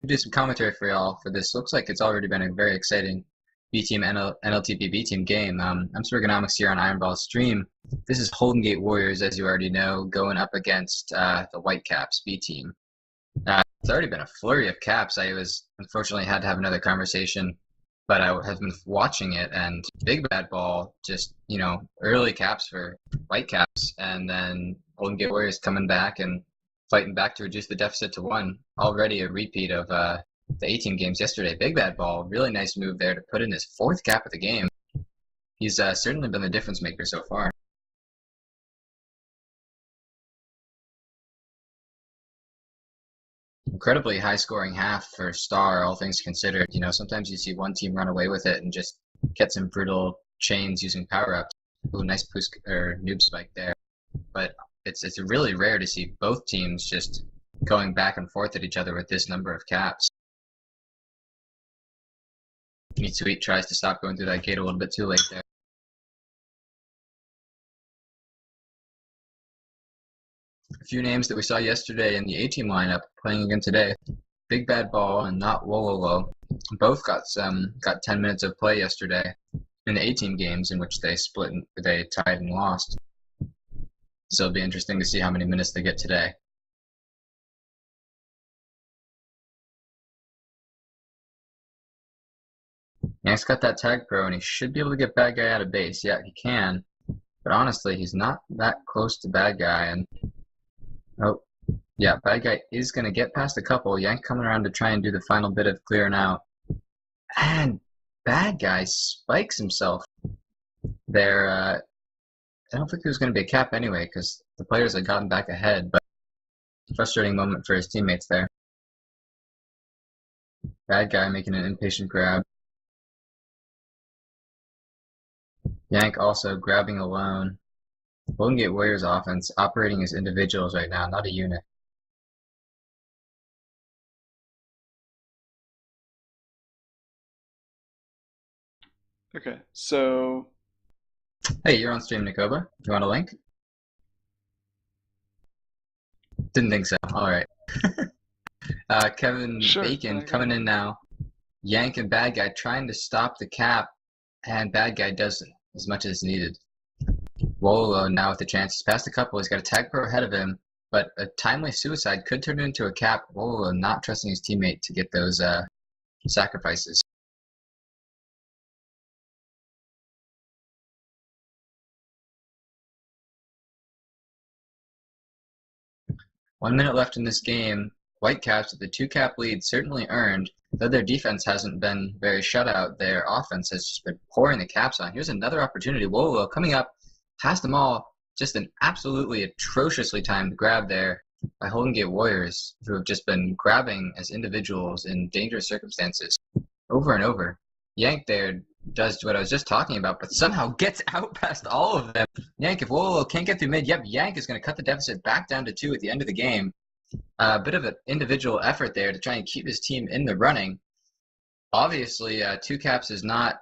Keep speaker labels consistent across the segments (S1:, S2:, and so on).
S1: do some commentary for y'all for this. Looks like it's already been a very exciting B Team NLTP B Team game. I'm Swergonomics here on Ironball Stream. This is Holden Gate Warriors, as you already know, going up against the Whitecaps B Team. It's already been a flurry of caps. I was unfortunately had to have another conversation, but I have been watching it, and Big Bad Ball just, early caps for Whitecaps, and then Golden Gate Warriors coming back and fighting back to reduce the deficit to 1. Already a repeat of the A-Team games yesterday. Big Bad Ball, really nice move there to put in his 4th cap of the game. He's certainly been the difference maker so far. Incredibly high scoring half for Star, all things considered. Sometimes you see one team run away with it and just get some brutal chains using power ups. Ooh, nice noob spike there. But it's really rare to see both teams just going back and forth at each other with this number of caps. Sweet tries to stop going through that gate a little bit too late there. A few names that we saw yesterday in the A-Team lineup playing again today. Big Bad Ball and Not Wololo both got 10 minutes of play yesterday in the A-Team games in which they tied and lost. So it'll be interesting to see how many minutes they get today. Yank's got that tag pro, and he should be able to get Bad Guy out of base. Yeah, he can. But honestly, he's not that close to Bad Guy. And oh, yeah, Bad Guy is going to get past a couple. Yank coming around to try and do the final bit of clearing out. And Bad Guy spikes himself there. I don't think there was going to be a cap anyway, because the players had gotten back ahead. But frustrating moment for his teammates there. Bad Guy making an impatient grab. Yank also grabbing alone. Golden Gate Warriors offense operating as individuals right now, not a unit.
S2: Okay, so
S1: Hey, you're on stream, Nikoba. You want a link? Didn't think so. All right. Kevin
S2: sure,
S1: Bacon
S2: I got
S1: coming in
S2: one.
S1: now. Yank and Bad Guy trying to stop the cap, and Bad Guy doesn't as much as needed. Wolo now with the chance. He's passed a couple. He's got a tag pro ahead of him, but a timely suicide could turn into a cap. Wolo not trusting his teammate to get those sacrifices. One minute left in this game. Whitecaps with the 2-cap lead certainly earned. Though their defense hasn't been very shutout, their offense has just been pouring the caps on. Here's another opportunity. Wolo coming up, past them all. Just an absolutely atrociously timed grab there by Holden Gate Warriors, who have just been grabbing as individuals in dangerous circumstances over and over. Yank there does what I was just talking about, but somehow gets out past all of them. Yank, if Wolo can't get through mid, yep, Yank is going to cut the deficit back down to 2 at the end of the game. A bit of an individual effort there to try and keep his team in the running. Obviously, 2 caps is not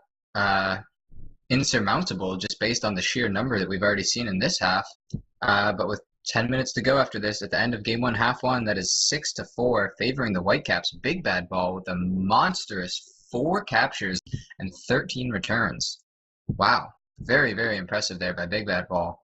S1: insurmountable just based on the sheer number that we've already seen in this half. But with 10 minutes to go after this, at the end of game 1, half 1, that is 6-4, favoring the Whitecaps. Big Bad Ball with a monstrous 4 captures and 13 returns. Wow, very, very impressive there by Big Bad Ball.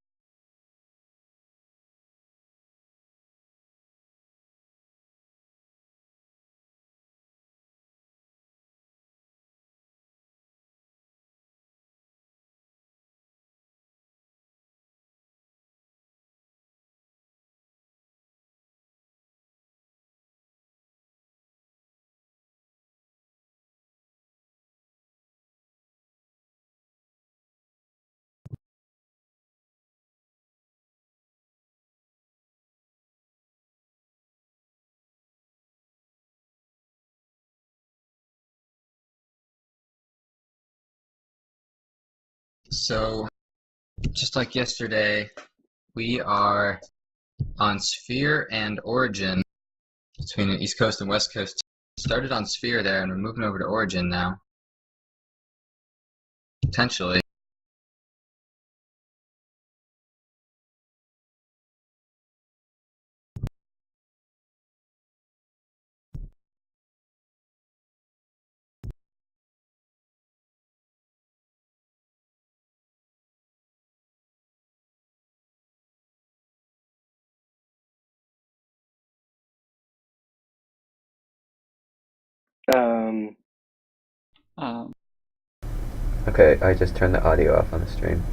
S1: So, just like yesterday, we are on Sphere and Origin between the East Coast and West Coast. Started on Sphere there, and we're moving over to Origin now. Potentially.
S2: Um, um,
S3: Okay, I just turned the audio off on the stream.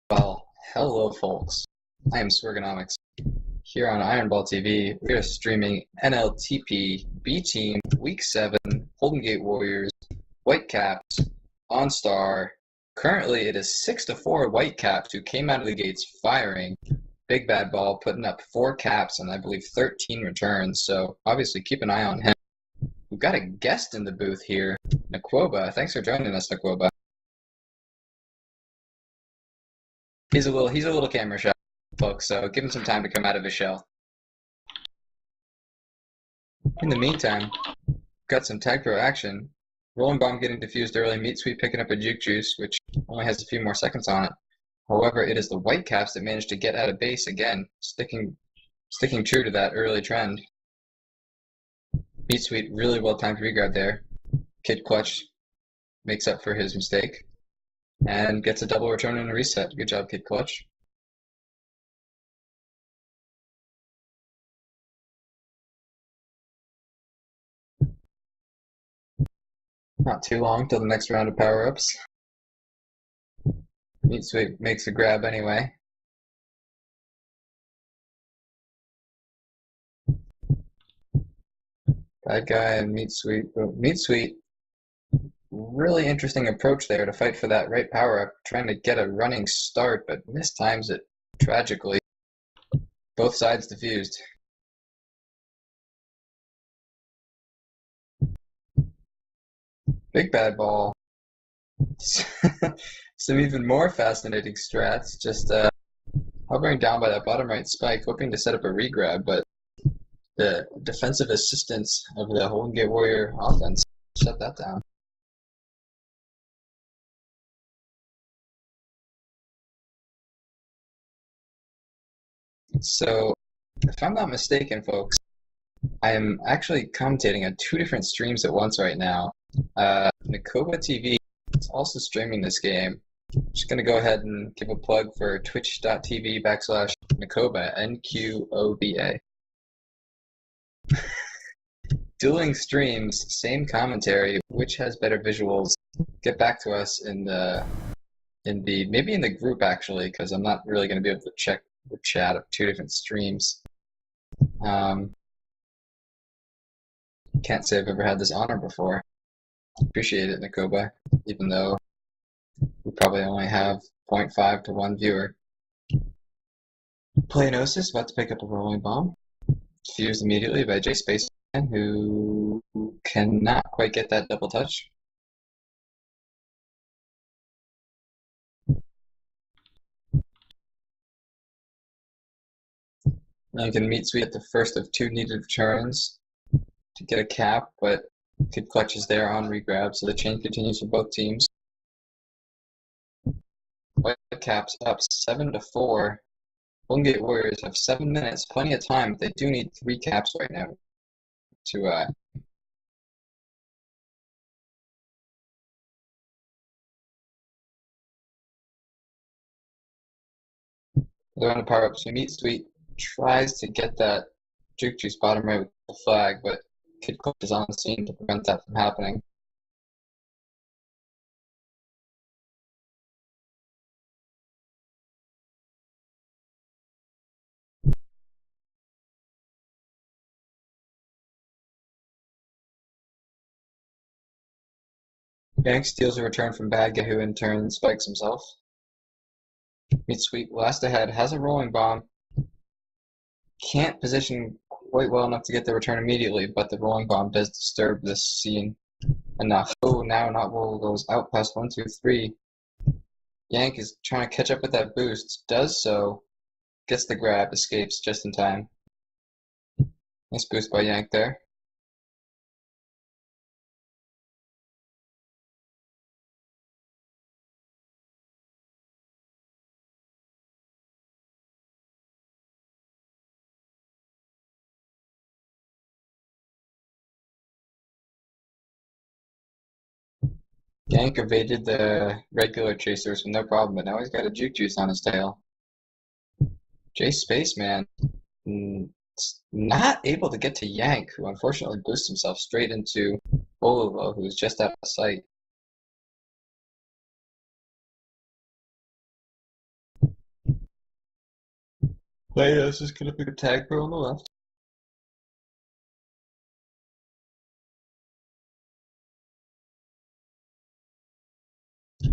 S1: Well, hello, folks. I am Swergonomics. Here on Ironball TV, we are streaming NLTP B Team Week 7 Golden Gate Warriors Whitecaps OnStar. Currently, it is 6-4 Whitecaps, who came out of the gates firing. Big Bad Ball putting up 4 caps and I believe 13 returns, so obviously keep an eye on him. We've got a guest in the booth here, Nakwoba. Thanks for joining us, Nakwoba. He's a little camera shy, folks, so give him some time to come out of his shell. In the meantime, got some Tag Pro action. Rolling Bomb getting defused early, Meat Sweep picking up a Juke Juice, which only has a few more seconds on it. However, it is the Whitecaps that managed to get out of base again, sticking true to that early trend. Meat Sweep really well timed regrab there. Kid Clutch makes up for his mistake and gets a double return and a reset. Good job, Kid Clutch. Not too long till the next round of power-ups. Meat Sweep makes a grab anyway. Bad guy and Meat Sweet. Meat Sweet, really interesting approach there to fight for that right power up, trying to get a running start, but mistimes it tragically. Both sides defused. Big Bad Ball. Some even more fascinating strats, just hovering down by that bottom right spike, hoping to set up a regrab, but the defensive assistance of the Golden Gate Warrior offense shut that down. So, if I'm not mistaken, folks, I am actually commentating on 2 different streams at once right now. Nakoba TV is also streaming this game. Just going to go ahead and give a plug for twitch.tv/Nakoba, NQOBA. Dueling streams, same commentary, which has better visuals? Get back to us maybe in the group actually, because I'm not really going to be able to check the chat of 2 different streams. Can't say I've ever had this honor before. Appreciate it, Nakoba, even though we probably only have 0.5 to 1 viewer. Playnosis about to pick up a rolling bomb. Fused immediately by J Spaceman, who cannot quite get that double touch. Now you can Meat Sweet at the first of 2 needed returns to get a cap, but Kid Clutch is there on regrab, so the chain continues for both teams. Whitecaps up 7-4. Golden Gate Warriors have 7 minutes, plenty of time. They do need 3 caps right now to they're on a power up. So Meat Sweet tries to get that Juke Juice bottom right with the flag, but Kid Clutch is on the scene to prevent that from happening. Yank steals a return from Bad Guy, who in turn spikes himself. Meat Sweet last ahead, has a rolling bomb. Can't position quite well enough to get the return immediately, but the rolling bomb does disturb this scene enough. Oh, now Not Roll goes out past 1, 2, 3. Yank is trying to catch up with that boost, does so, gets the grab, escapes just in time. Nice boost by Yank there. Yank evaded the regular chasers with no problem, but now he's got a Juke Juice on his tail. J Spaceman not able to get to Yank, who unfortunately boosts himself straight into Bolivo, who is just out of sight. Playos is going to pick a tag pro on the left.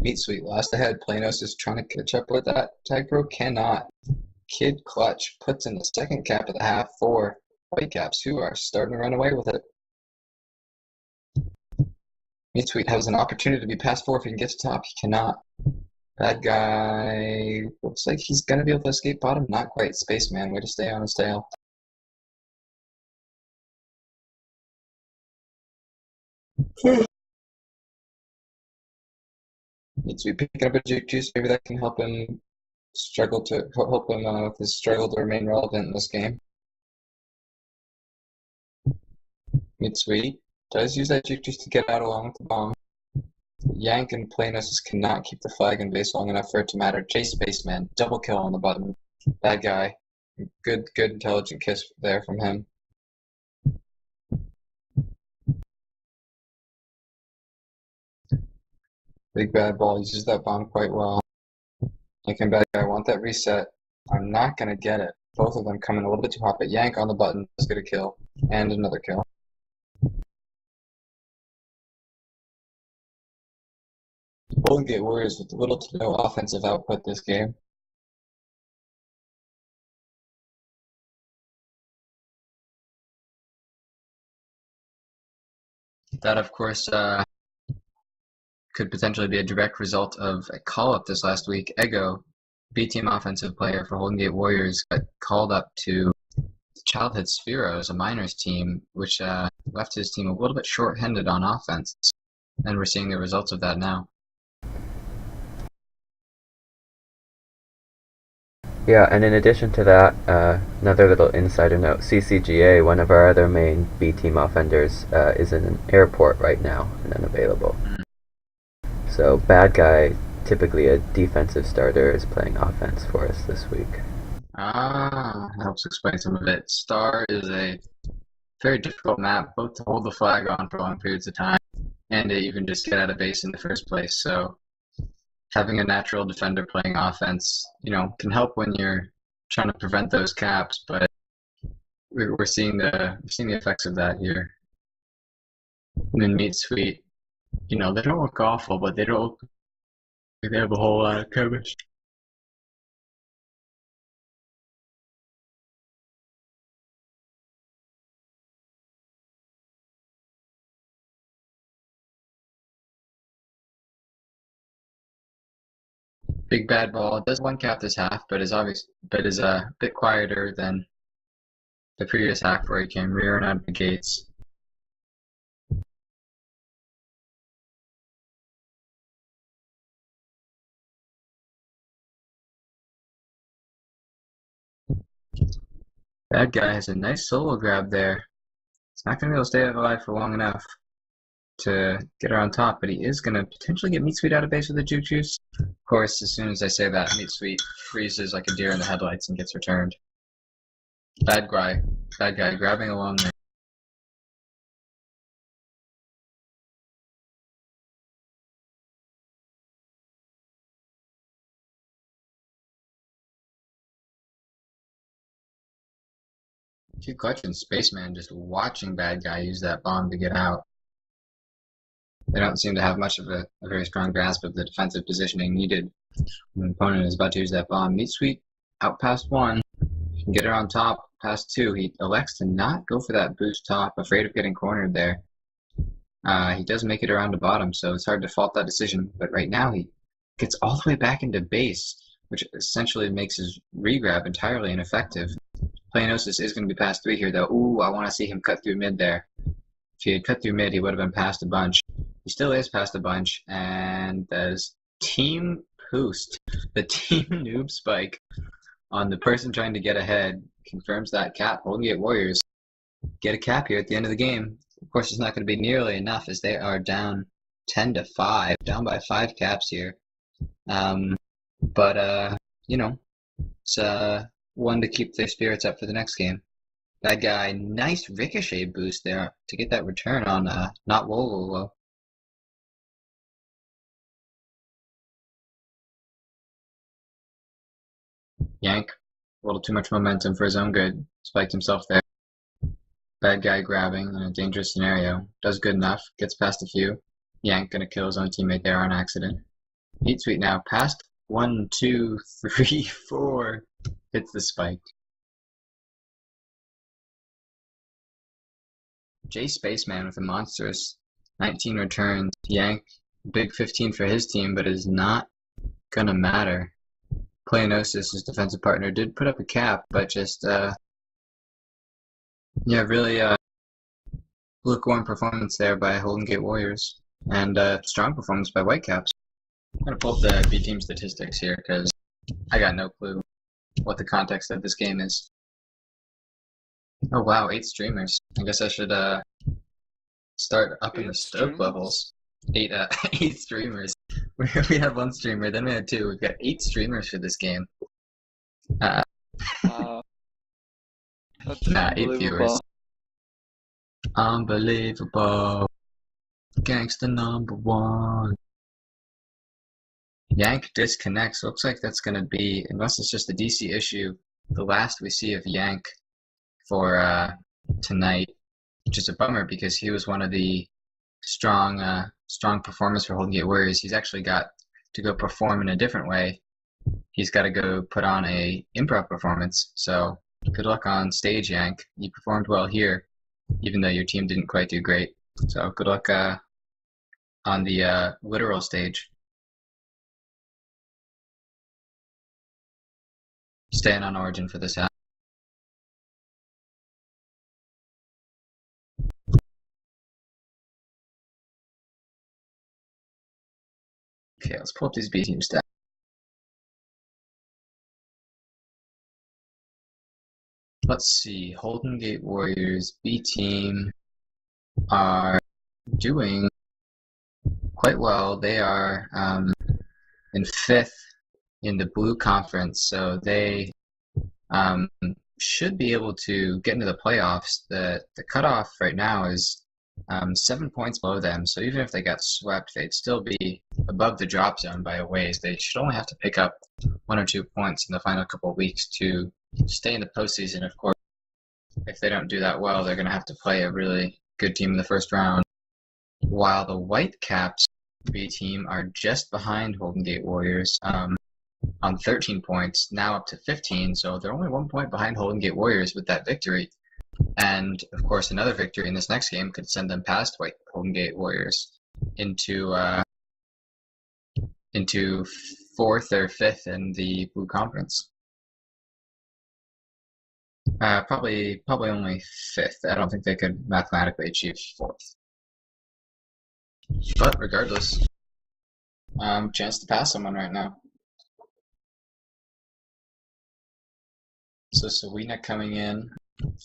S1: Meat Sweet last ahead. Planos is trying to catch up with that. Tag Pro cannot. Kid Clutch puts in the second cap of the half for Whitecaps, who are starting to run away with it. Meat Sweet has an opportunity to be past 4 if he can get to top. He cannot. Bad Guy looks like he's going to be able to escape bottom. Not quite. Spaceman, way to stay on his tail. Needs to be picking up a Juke Juice. Maybe that can help him with his struggle to remain relevant in this game. Meat Sweet does use that Juke Juice to get out along with the bomb. Yank and Planos cannot keep the flag in base long enough for it to matter. Chase Spaceman, double kill on the button. Bad Guy. Good intelligent kiss there from him. Big Bad Ball uses that bomb quite well. Yank and Bad Guy want that reset. I'm not going to get it. Both of them coming a little bit too hot, but Yank on the button does get a kill. And another kill. Golden Gate Warriors with little to no offensive output this game. That, of course, could potentially be a direct result of a call-up this last week. Ego, B-team offensive player for Golden Gate Warriors, got called up to Childhood Spheros, a minors team, which left his team a little bit short-handed on offense. And we're seeing the results of that now.
S3: Yeah, and in addition to that, another little insider note, CCGA, one of our other main B-team offenders, is in an airport right now and unavailable. So Bad Guy, typically a defensive starter, is playing offense for us this week.
S1: Helps explain some of it. Star is a very difficult map, both to hold the flag on for long periods of time and to even just get out of base in the first place. So having a natural defender playing offense, can help when you're trying to prevent those caps, but we're seeing the effects of that here. And then Meat Sweet, they don't look awful, but they don't look like they have a whole lot of chemistry. Big Bad Ball does one cap this half, but is a bit quieter than the previous half where he came rearing out of the gates. Bad Guy has a nice solo grab there. He's not going to be able to stay alive for long enough to get her on top, but he is going to potentially get Meat Sweet out of base with a Juke Juice. Of course, as soon as I say that, Meat Sweet freezes like a deer in the headlights and gets returned. Bad Guy grabbing along there. Too clutch and Spaceman just watching Bad Guy use that bomb to get out. They don't seem to have much of a very strong grasp of the defensive positioning needed when an opponent is about to use that bomb. Meat Sweet out past one. He can get her on top past two. He elects to not go for that boost top, afraid of getting cornered there. He does make it around the bottom, so it's hard to fault that decision. But right now he gets all the way back into base, which essentially makes his regrab entirely ineffective. Playnosis is going to be past three here, though. Ooh, I want to see him cut through mid there. If he had cut through mid, he would have been past a bunch. He still is past a bunch, and there's Team Boost, the Team Noob Spike on the person trying to get ahead, confirms that cap. Golden Gate Warriors get a cap here at the end of the game. Of course, it's not going to be nearly enough as they are down 10-5, down by 5 caps here. It's one to keep their spirits up for the next game. Bad Guy, nice ricochet boost there to get that return on not Wololo. Yank, a little too much momentum for his own good. Spiked himself there. Bad Guy grabbing in a dangerous scenario. Does good enough, gets past a few. Yank gonna kill his own teammate there on accident. Meat Sweet now past 1, 2, 3, 4. Hits the spike. Jay Spaceman with a monstrous 19 returns. Yank, big 15 for his team, but is not gonna matter. Playnosis, his defensive partner, did put up a cap, but just, really lukewarm performance there by Golden Gate Warriors, and strong performance by Whitecaps. I'm gonna pull up the B team statistics here because I got no clue what the context of this game is. Oh wow, 8 streamers. I guess I should start upping the stoke levels. 8 streamers. We have 1 streamer, then we had 2. We've got 8 streamers for this game.
S2: That's
S1: 8 viewers. Unbelievable. Gangsta number 1. Yank disconnects. Looks like that's going to be, unless it's just a DC issue, the last we see of Yank for tonight, which is a bummer because he was one of the strong performers for Golden Gate Warriors. He's actually got to go perform in a different way, he's got to go put on a improv performance. So good luck on stage, Yank. You performed well here, even though your team didn't quite do great. So good luck on the literal stage. Staying on Origin for this half. Okay, let's pull up these B team stats. Let's see. Holden Gate Warriors B team are doing quite well. They are in 5th in the Blue Conference, so they should be able to get into the playoffs. The cutoff right now is 7 points below them, so even if they got swept, they'd still be above the drop zone by a ways. They should only have to pick up 1 or 2 points in the final couple of weeks to stay in the postseason. Of course, if they don't do that well, they're going to have to play a really good team in the first round. While the Whitecaps B team are just behind Holden Gate Warriors on 13 points, now up to 15, so they're only 1 point behind Holden Gate Warriors with that victory. And of course, another victory in this next game could send them past Holden Gate Warriors into 4th or 5th in the Blue Conference. Probably only 5th. I don't think they could mathematically achieve 4th. But regardless, chance to pass someone right now. So Sowina coming in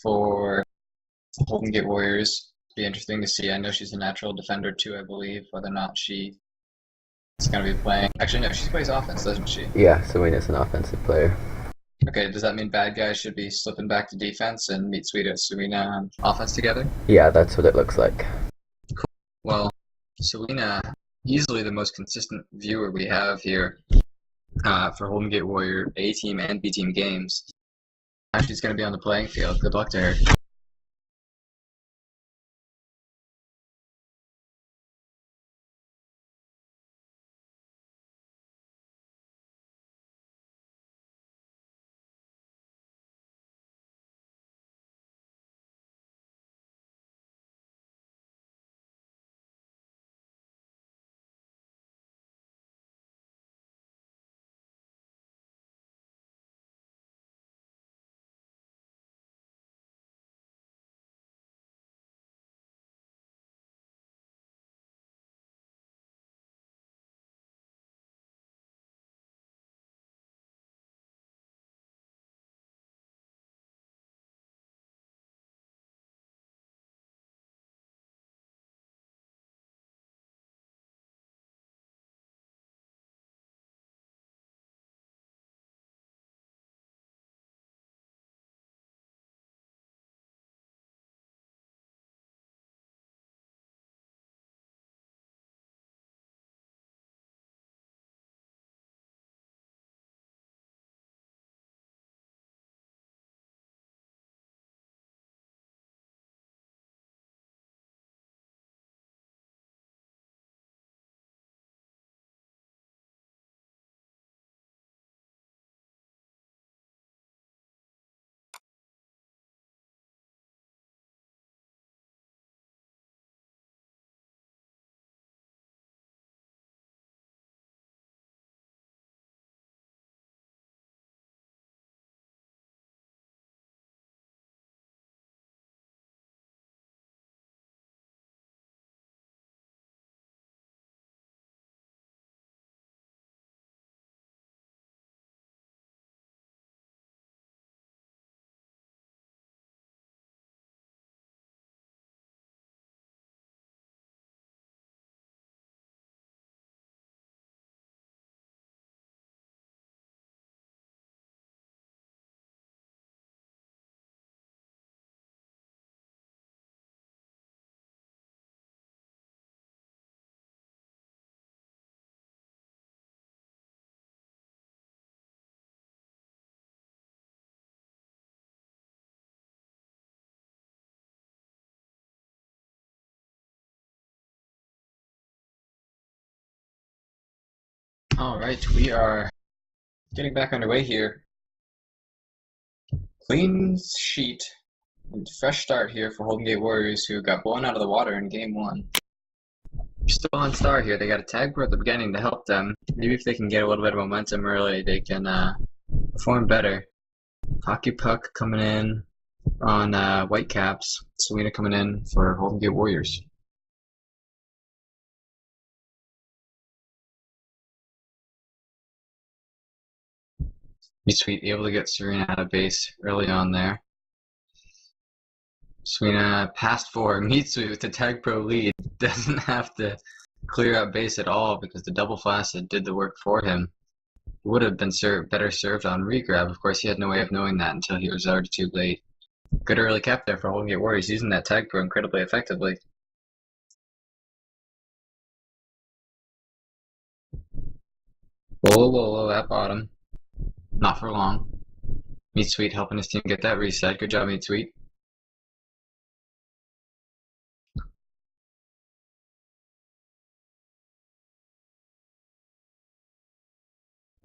S1: for Holden Gate Warriors. Be interesting to see. I know she's a natural defender too, I believe, whether or not she is going to be playing. Actually, no, she plays offense, doesn't she?
S3: Yeah, Sowina's an offensive player.
S1: Okay, does that mean bad guys should be slipping back to defense and meet Sowina on offense together?
S3: Yeah, that's what it looks like.
S1: Cool. Well, Sowina, easily the most consistent viewer we have here for Holden Gate Warrior A team and B team games. She's going to be on the playing field. Good luck to her. Alright, we are getting back underway here. Clean sheet and fresh start here for Golden Gate Warriors, who got blown out of the water in game 1. Still on star here. They got a tag at the beginning to help them. Maybe if they can get a little bit of momentum early, they can perform better. Hockey Puck coming in on Whitecaps. Serena coming in for Golden Gate Warriors. Sweet, able to get Serena out of base early on there. Serena passed for Mitsui with the Tag Pro lead. Doesn't have to clear out base at all because the double flaccid did the work for him. Would have been better served on regrab. Of course, he had no way of knowing that until he was already too late. Good early cap there for Golden Gate Warriors, using that Tag Pro incredibly effectively. Whoa, at bottom. Not for long. Meat Sweet helping his team get that reset. Good job, Meat Sweet.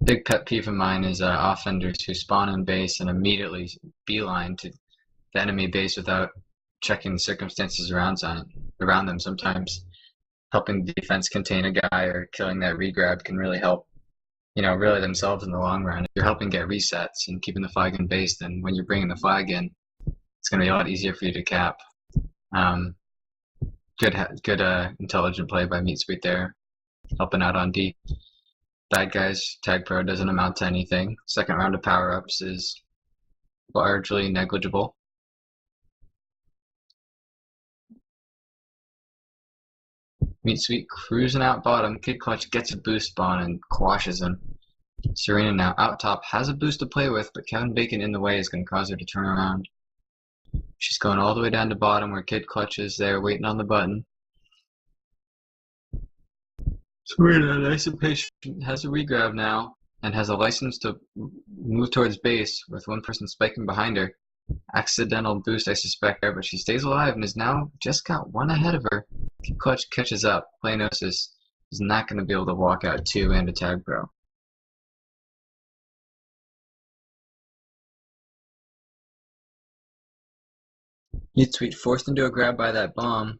S1: Big pet peeve of mine is offenders who spawn in base and immediately beeline to the enemy base without checking the circumstances around them. Sometimes helping the defense contain a guy or killing that regrab can really help, really themselves in the long run. If you're helping get resets and keeping the flag in base, then when you're bringing the flag in, it's going to be a lot easier for you to cap. Good intelligent play by Meat Sweet there, helping out on D. Bad Guys Tag Pro doesn't amount to anything. Second round of power-ups is largely negligible. Meat Sweet cruising out bottom. Kid Clutch gets a boost spawn and quashes him. Serena now out top, has a boost to play with, but Kevin Bacon in the way is going to cause her to turn around. She's going all the way down to bottom where Kid Clutch is there waiting on the button. Serena, nice and patient, has a regrab now and has a license to move towards base with one person spiking behind her. Accidental boost, I suspect, there, but she stays alive and has now just got one ahead of her. Kid Clutch catches up. Playnosis is not going to be able to walk out 2 and a Tag Pro. Meat Sweet forced into a grab by that bomb.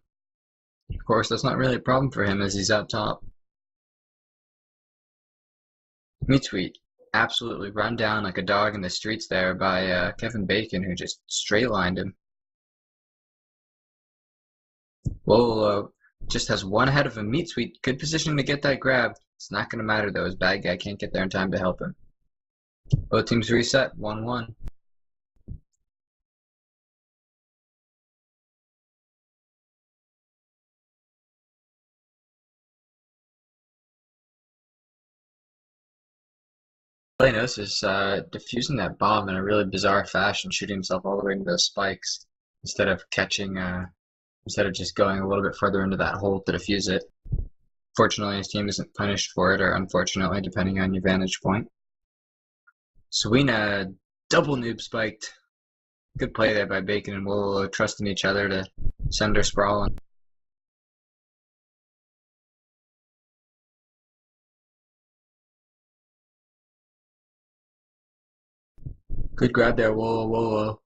S1: Of course, that's not really a problem for him as he's out top. Meat Sweet absolutely run down like a dog in the streets there by Kevin Bacon, who just straight lined him. Lolo just has one ahead of him. Meat Sweet, good position to get that grab. It's not going to matter though, his bad guy can't get there in time to help him. Both teams reset, 1-1. Playnosis defusing that bomb in a really bizarre fashion, shooting himself all the way into those spikes instead of just going a little bit further into that hole to defuse it. Fortunately, his team isn't punished for it, or unfortunately, depending on your vantage point. Serena double noob spiked. Good play there by Bacon and Willow, trusting each other to send her sprawling. Good grab there, Willow.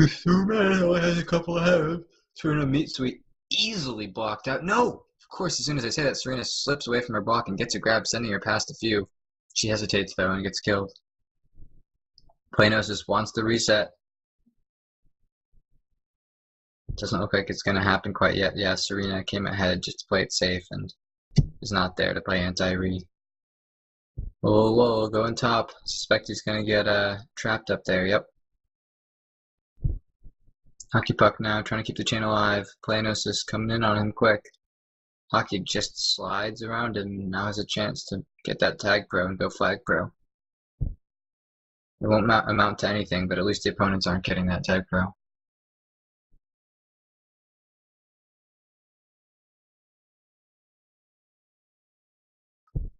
S1: Serena only has a couple ahead. Serena Meat Sweet easily blocked out. No! Of course, as soon as I say that, Serena slips away from her block and gets a grab, sending her past a few. She hesitates, though, and gets killed. Playnosis wants to reset. Doesn't look like it's going to happen quite yet. Yeah, Serena came ahead just to play it safe and is not there to play anti-re. Whoa, going top. Suspect he's going to get trapped up there. Yep. Hockey Puck now trying to keep the chain alive. Playnosis coming in on him quick. Hockey just slides around him and now has a chance to get that Tag Pro and go Flag Pro. It won't amount to anything, but at least the opponents aren't getting that Tag Pro.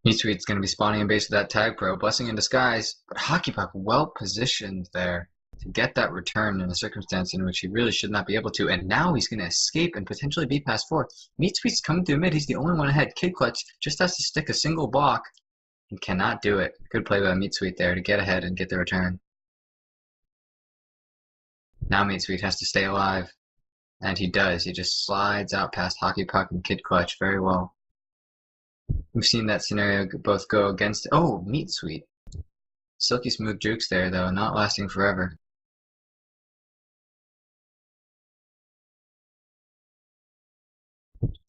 S1: Meat Sweet's going to be spawning in base with that Tag Pro, blessing in disguise, but Hockey Puck well positioned there to get that return in a circumstance in which he really should not be able to, and now he's going to escape and potentially be past 4. Meat Sweet's coming through mid, he's the only one ahead. Kid Clutch just has to stick a single block He cannot do it. Good play by Meat Sweet there to get ahead and get the return. Now Meat Sweet has to stay alive. And he does. He just slides out past Hockey Puck and Kid Clutch very well. We've seen that scenario both go against... Oh, Meat Sweet. Silky smooth jukes there, though, not lasting forever.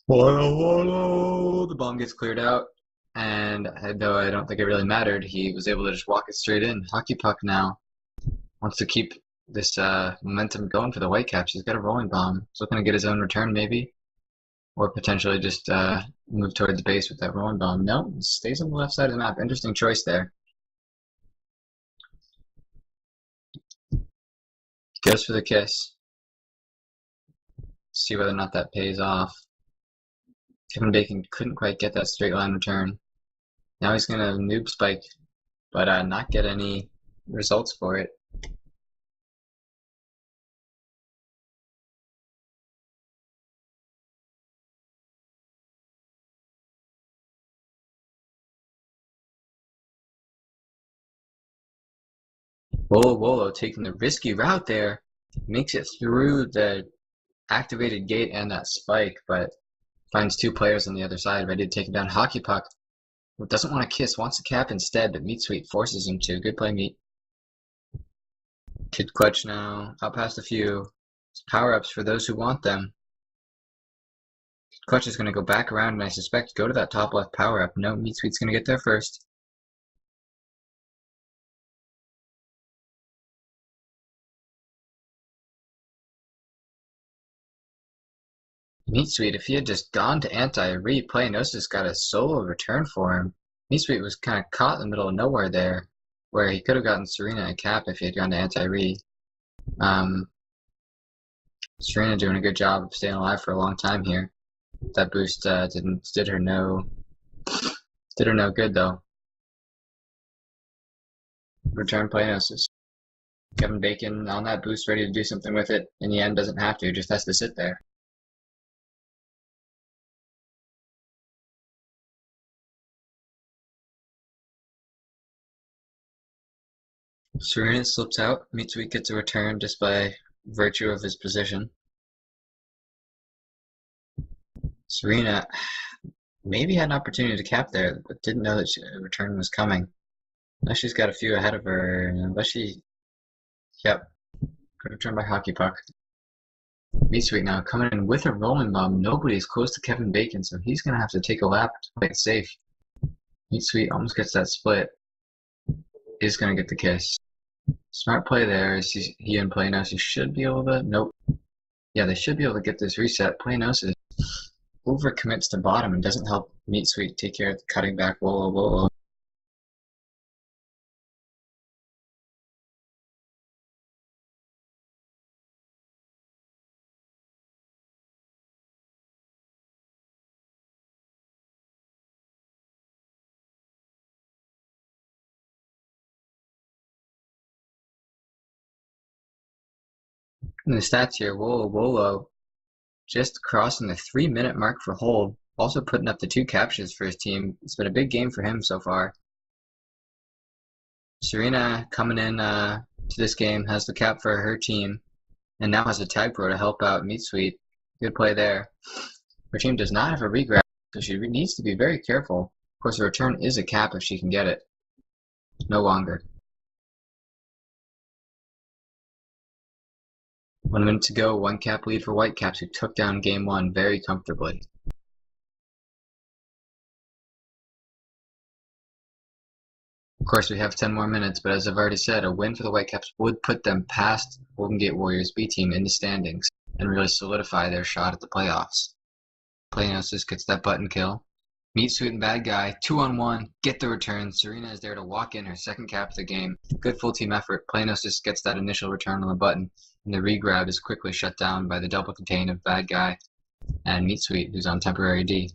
S1: The bomb gets cleared out, and though I don't think it really mattered, he was able to just walk it straight in. Hockey Puck now wants to keep this momentum going for the Whitecaps. He's got a rolling bomb. He's looking to get his own return, maybe, or potentially just move towards the base with that rolling bomb. No, stays on the left side of the map. Interesting choice there. Goes for the kiss. See whether or not that pays off. Kevin Bacon couldn't quite get that straight line return. Now he's going to noob spike, but not get any results for it. Wolo taking the risky route there. Makes it through the activated gate and that spike, but finds two players on the other side ready to take him down. Hockey Puck doesn't want to kiss, wants to cap instead, but Meat Sweet forces him to. Good play, Meat. Kid Clutch now, out past a few. Power-ups for those who want them. Clutch is going to go back around and I suspect go to that top left power-up. No, Meat Sweet's going to get there first. Meat Sweet, if he had just gone to anti-re, Playnosis got a solo return for him. Meat Sweet was kind of caught in the middle of nowhere there, where he could have gotten Serena a cap if he had gone to anti-re. Serena doing a good job of staying alive for a long time here. That boost did her no good though. Return Playnosis. Kevin Bacon on that boost, ready to do something with it. In the end, doesn't have to, just has to sit there. Serena slips out. Meat Sweet gets a return just by virtue of his position. Serena maybe had an opportunity to cap there, but didn't know that a return was coming. Now she's got a few ahead of her, unless she... Yep. Good return by Hockey Puck. Meat Sweet now coming in with a rolling bomb. Nobody's close to Kevin Bacon, so he's going to have to take a lap to play it safe. Meat Sweet almost gets that split. Is going to get the kiss. Smart play there. He and Playnosis should be able to... Nope. Yeah, they should be able to get this reset. Playnosis overcommits to bottom and doesn't help Meat Sweet take care of the cutting back Wolo. In the stats here, Wolo just crossing the 3-minute mark for hold, also putting up the 2 captures for his team. It's been a big game for him so far. Serena coming in to this game, has the cap for her team, and now has a tag pro to help out Meat Sweet. Good play there. Her team does not have a regrab, so she needs to be very careful. Of course, the return is a cap if she can get it. No longer. 1 minute to go, 1 cap lead for Whitecaps, who took down game 1 very comfortably. Of course, we have 10 more minutes, but as I've already said, a win for the Whitecaps would put them past Golden Gate Warriors B team in the standings and really solidify their shot at the playoffs. Playnosis gets that button kill. Meat Sweet and Bad Guy, 2-on-1, get the return. Serena is there to walk in her second cap of the game. Good full team effort. Playnosis gets that initial return on the button, and the regrab is quickly shut down by the double contain of Bad Guy and Meat Sweet, who's on temporary D.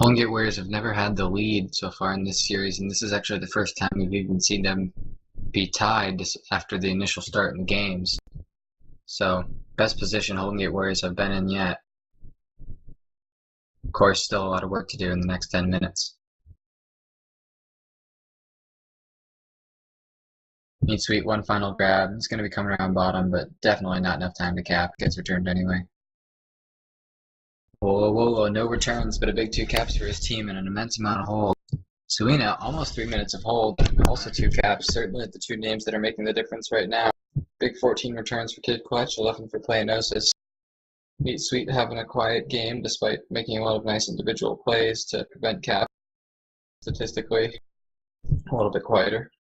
S1: Golden Gate Warriors have never had the lead so far in this series, and this is actually the first time we've even seen them be tied after the initial start in the games. So, best position Golden Gate Warriors have been in yet. Of course, still a lot of work to do in the next 10 minutes. Meat Sweet, one final grab. It's going to be coming around bottom, but definitely not enough time to cap. Gets returned anyway. Whoa, no returns, but a big 2 caps for his team and an immense amount of hold. Suina, almost 3 minutes of hold, also 2 caps. Certainly the 2 names that are making the difference right now. Big 14 returns for Kid Clutch, 11 for Playanosis. Meat Sweet having a quiet game despite making a lot of nice individual plays to prevent cap. Statistically, a little bit quieter.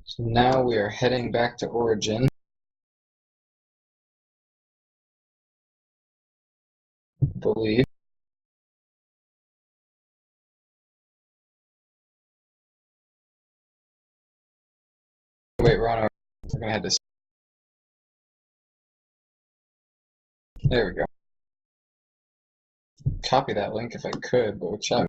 S1: So now we are heading back to Origin. I believe. Wait, we're on our. We're gonna head this. There we go. Copy that link if I could, but which I.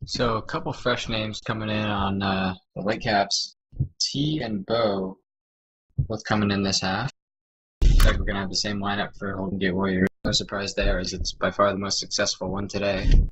S1: So a couple fresh names coming in on the Whitecaps. T and Bo both coming in this half. Looks like we're gonna have the same lineup for Golden Gate Warriors. No surprise there, as it's by far the most successful one today.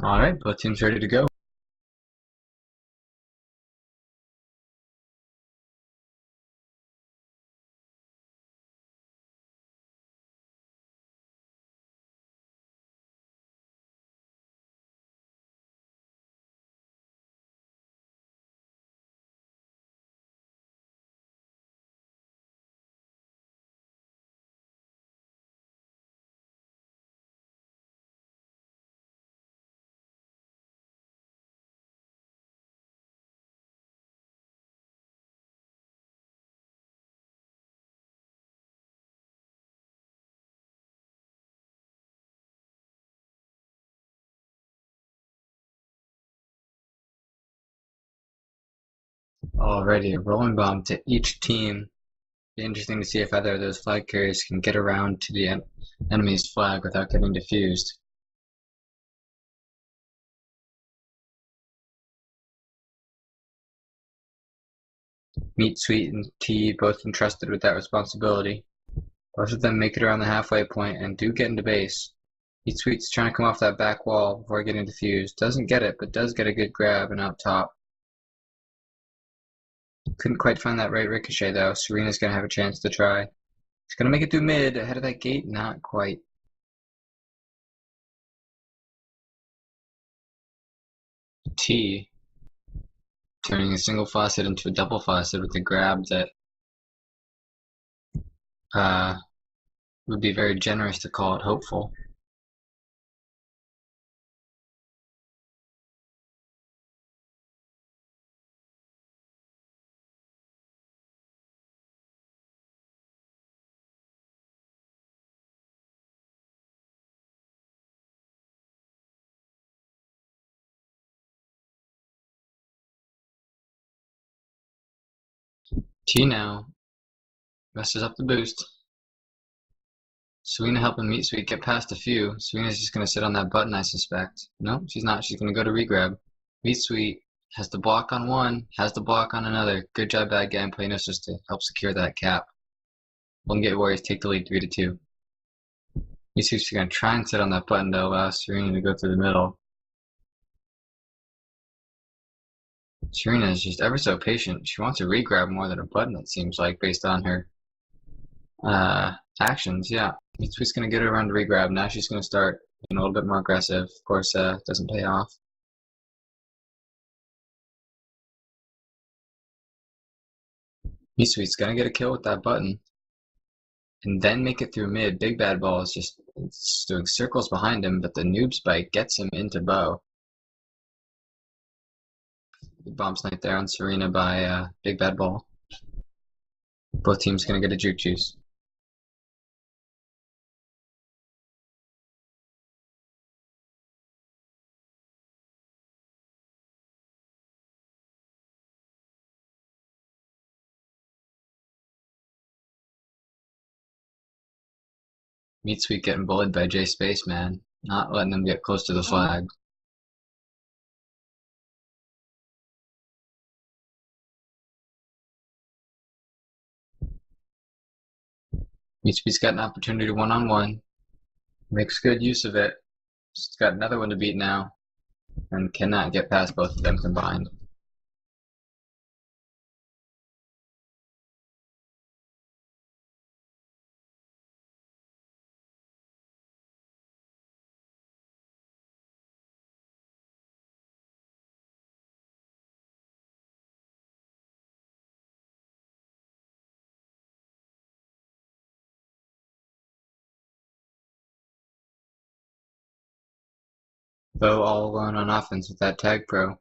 S1: Alright, both teams ready to go. Already a rolling bomb to each team. Be interesting to see if either of those flag carriers can get around to the enemy's flag without getting defused. Meat Sweet and T both entrusted with that responsibility. Both of them make it around the halfway point and do get into base. Meat Sweet's trying to come off that back wall before getting defused. Doesn't get it, but does get a good grab and out top. Couldn't quite find that right ricochet though. Serena's gonna have a chance to try. She's gonna make it through mid, ahead of that gate, not quite. T turning a single faucet into a double faucet with a grab that would be very generous to call it hopeful. T now messes up the boost. Serena helping Meat Sweet get past a few. Serena's just going to sit on that button, I suspect. No, she's not. She's going to go to regrab. Meat Sweet has the block on one, has the block on another. Good job, bad guy, and Planos just to help secure that cap. Golden Gate Warriors take the lead 3-2. Meat Sweet's going to try and sit on that button to allow Serena to go through the middle. Serena is just ever so patient. She wants a regrab more than a button, it seems like, based on her actions. Yeah, Meat Sweet's going to get her around to regrab. Now she's going to start being a little bit more aggressive. Of course, doesn't pay off. Meat Sweet's going to get a kill with that button. And then make it through mid. Big Bad Ball is just doing circles behind him, but the noob spike gets him into bow. Bomb snipe there on Serena by Big Bad Ball. Both teams going to get a juke juice. Meat Sweet getting bullied by J Spaceman, not letting him get close to the flag. Meat Sweet's got an opportunity to one-on-one. Makes good use of it. She's got another one to beat now, and cannot get past both of them combined. Bo all alone on offense with that tag pro.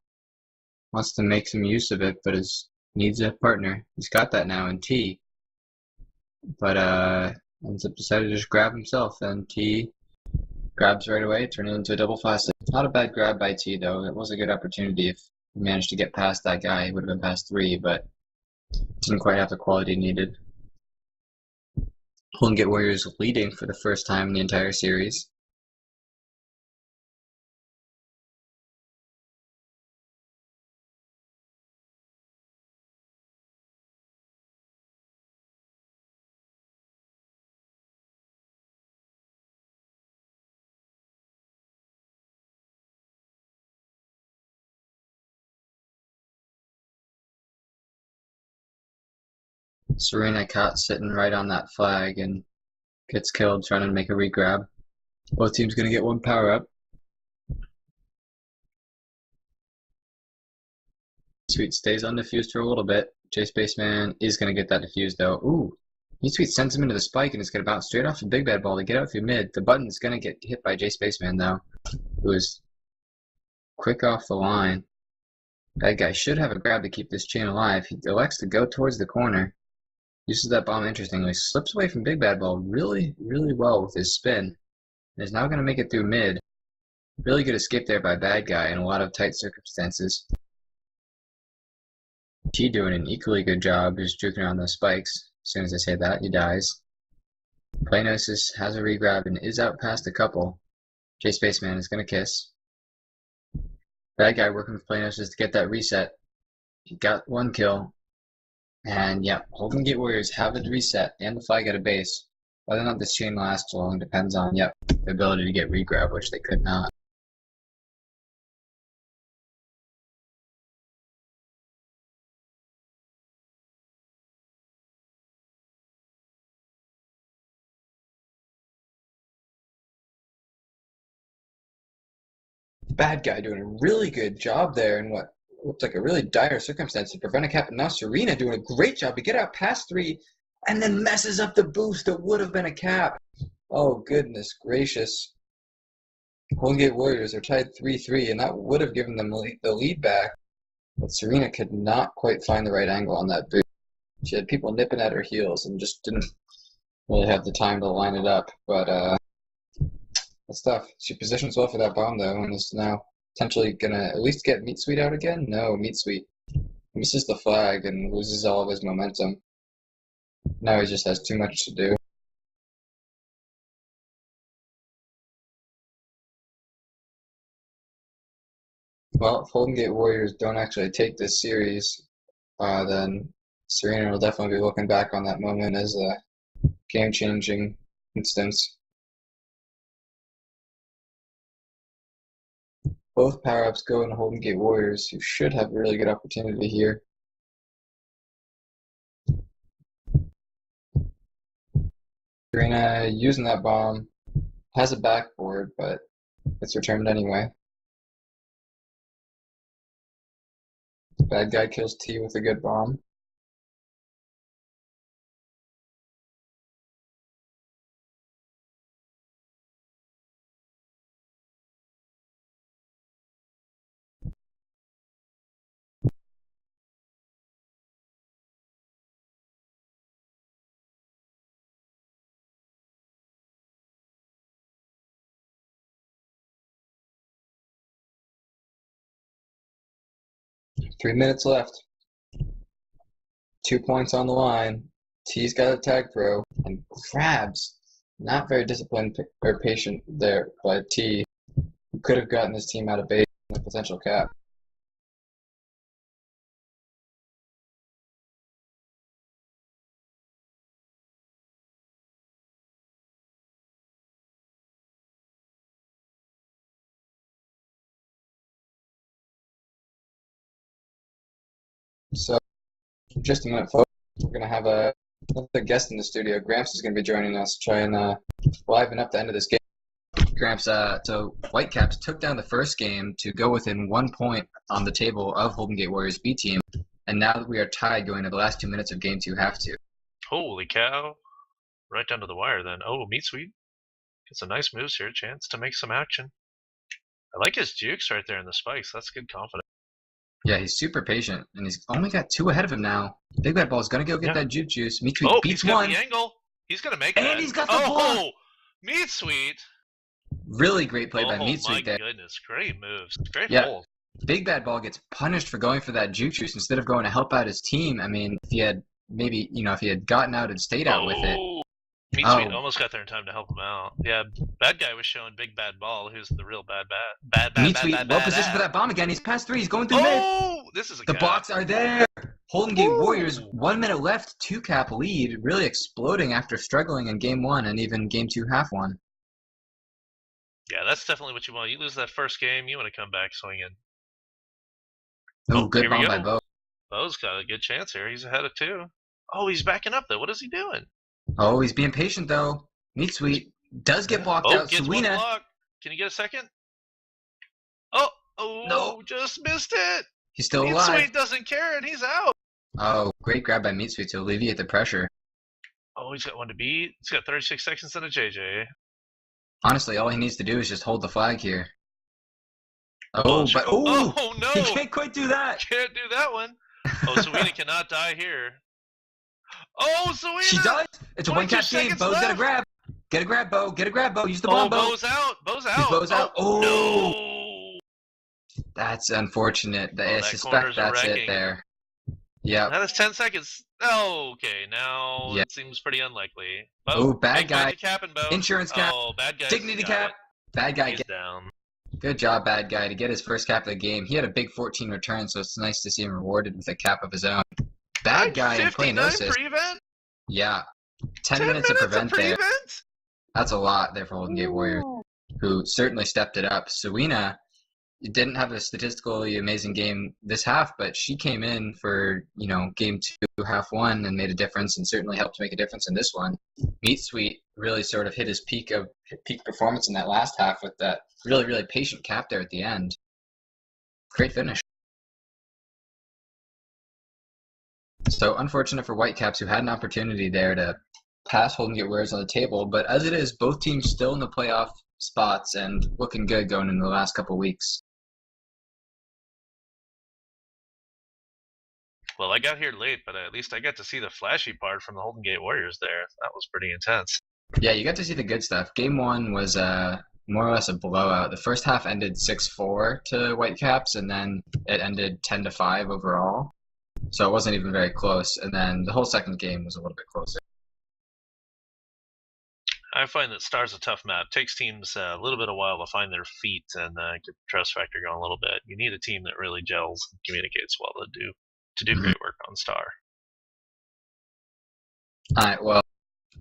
S1: Wants to make some use of it, but needs a partner. He's got that now in T. But ends up deciding to just grab himself, and T grabs right away, turning it into a double faucet. Not a bad grab by T though. It was a good opportunity. If he managed to get past that guy, he would have been past 3, but didn't quite have the quality needed. Golden Gate Warriors leading for the first time in the entire series. Serena caught sitting right on that flag and gets killed trying to make a regrab. Both teams going to get one power up. Sweet stays undefused for a little bit. J Spaceman is going to get that defused though. Ooh, Meat Sweet sends him into the spike and it's going to bounce straight off the Big Bad Ball to get out through mid. The button is going to get hit by J Spaceman though, who is quick off the line. That guy should have a grab to keep this chain alive. He elects to go towards the corner. Uses that bomb interestingly. Slips away from Big Bad Ball really, really well with his spin. And is now going to make it through mid. Really good escape there by Bad Guy in a lot of tight circumstances. T doing an equally good job just juking around those spikes. As soon as I say that, he dies. Playnosis has a regrab and is out past a couple. J Spaceman is going to kiss. Bad guy working with Playnosis to get that reset. He got 1 kill. And yeah, Golden Gate Warriors have a reset and the flag at a base. Whether or not this chain lasts long depends on, the ability to get regrab, which they could not. Bad guy doing a really good job there in what looked like a really dire circumstance to prevent a cap. And now Serena doing a great job to get out past 3 and then messes up the boost that would have been a cap. Oh, goodness gracious. Golden Gate Warriors are tied 3-3, and that would have given them the lead back. But Serena could not quite find the right angle on that boost. She had people nipping at her heels and just didn't really have the time to line it up. But that's tough. She positions well for that bomb, though, and is now potentially going to at least get Meat Sweet out again. No, Meat Sweet misses the flag and loses all of his momentum. Now he just has too much to do. Well, if Golden Gate Warriors don't actually take this series, then Serena will definitely be looking back on that moment as a game-changing instance. Both power-ups go into Golden Gate Warriors, who should have a really good opportunity here. Serena using that bomb, has a backboard, but it's returned anyway. Bad guy kills T with a good bomb. Three minutes left. 2 points on the line. T's got a tag throw and grabs. Not very disciplined or patient there by T, who could have gotten his team out of base in a potential cap. So, just a minute, folks. We're going to have another guest in the studio. Gramps is going to be joining us, try and liven up the end of this game. Gramps, so Whitecaps took down the first game to go within 1 point on the table of Golden Gate Warriors B team, and now that we are tied going to the last 2 minutes of game 2, have to.
S4: Holy cow. Right down to the wire then. Oh, Meat Sweet gets some nice moves here. Chance to make some action. I like his jukes right there in the spikes. That's good confidence.
S1: Yeah, he's super patient, and he's only got 2 ahead of him now. Big Bad Ball's going to go get that juke juice. Meat Sweet beats
S4: he's got
S1: 1.
S4: the angle. He's going to make
S1: and
S4: that.
S1: He's got the block.
S4: Oh, Meat Sweet.
S1: Really great play by Meat Sweet there.
S4: Oh, my goodness. Great moves. Great hold.
S1: Big Bad Ball gets punished for going for that juke juice instead of going to help out his team. I mean, if he had maybe, if he had gotten out and stayed out with it.
S4: Meat Sweet almost got there in time to help him out. Yeah, Bad Guy was showing Big Bad Ball, who's the real bad.
S1: Meat Sweet, well positioned for that bomb again. He's past 3. He's going through mid.
S4: Oh, this is a
S1: The blocks are there. Golden Gate Warriors, 1 minute left, 2-cap lead, really exploding after struggling in game 1 and even game 2 half 1.
S4: Yeah, that's definitely what you want. You lose that first game, you want to come back swinging.
S1: Oh, good bomb by Bo.
S4: Bo's got a good chance here. He's ahead of 2. Oh, he's backing up though. What is he doing?
S1: Oh, he's being patient though. Meat Sweet does get blocked out.
S4: Gets
S1: Serena.
S4: One block. Can you get a second? Oh,
S1: no.
S4: Just missed it.
S1: He's still alive.
S4: Meat Sweet doesn't care and he's out.
S1: Oh, great grab by Meat Sweet to alleviate the pressure.
S4: Oh, he's got one to beat. He's got 36 seconds in a JJ.
S1: Honestly, all he needs to do is just hold the flag here.
S4: Oh no!
S1: He can't quite do that.
S4: Can't do that one. Oh, Serena cannot die here. Oh, Serena!
S1: She does. It's a 1-cap game. Bo's got a grab. Get a grab, Bo. Get a grab, Bo. Use the bomb, Bo.
S4: Bo's out. Bo's
S1: out. Oh,
S4: no!
S1: That's unfortunate. I suspect that's it there. Yeah.
S4: That is 10 seconds. Oh, okay. Now
S1: Yeah.
S4: it seems pretty unlikely. But
S1: Oh, bad
S4: big
S1: guy.
S4: magic cap and bow.
S1: Insurance cap.
S4: Oh, bad guy.
S1: Dignity cap. Bad guy.
S4: He's down.
S1: Good job, bad guy, to get his first cap of the game. He had a big 14 return, so it's nice to see him rewarded with a cap of his own. Bad guy in
S4: 59
S1: Planosis.
S4: prevent?
S1: Yeah. 10
S4: 10
S1: minutes of prevent there.
S4: prevent?
S1: That's a lot there for Golden Gate Warriors, who certainly stepped it up. Suina didn't have a statistically amazing game this half, but she came in for, game 2, half 1, and made a difference, and certainly helped make a difference in this one. Meat Sweet really sort of hit his peak performance in that last half with that really, really patient cap there at the end. Great finish. So unfortunate for Whitecaps, who had an opportunity there to pass Golden Gate Warriors on the table, but as it is, both teams still in the playoff spots and looking good going into the last couple weeks.
S4: Well, I got here late, but at least I got to see the flashy part from the Golden Gate Warriors there. That was pretty intense.
S1: Yeah, you got to see the good stuff. Game 1 was more or less a blowout. The first half ended 6-4 to Whitecaps, and then it ended 10-5 overall. So it wasn't even very close. And then the whole second game was a little bit closer.
S4: I find that Star's a tough map. Takes teams a little bit of while to find their feet and get the trust factor going a little bit. You need a team that really gels and communicates well to do great work on Star.
S1: All right, well,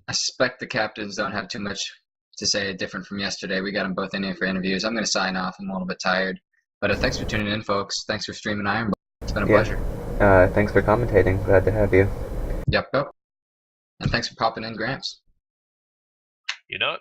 S1: I suspect the captains don't have too much to say different from yesterday. We got them both in here for interviews. I'm going to sign off. I'm a little bit tired. But thanks for tuning in, folks. Thanks for streaming Iron. It's been a pleasure.
S3: Thanks for commentating. Glad to have you.
S1: Yep. And thanks for popping in, Gramps.
S4: You know it.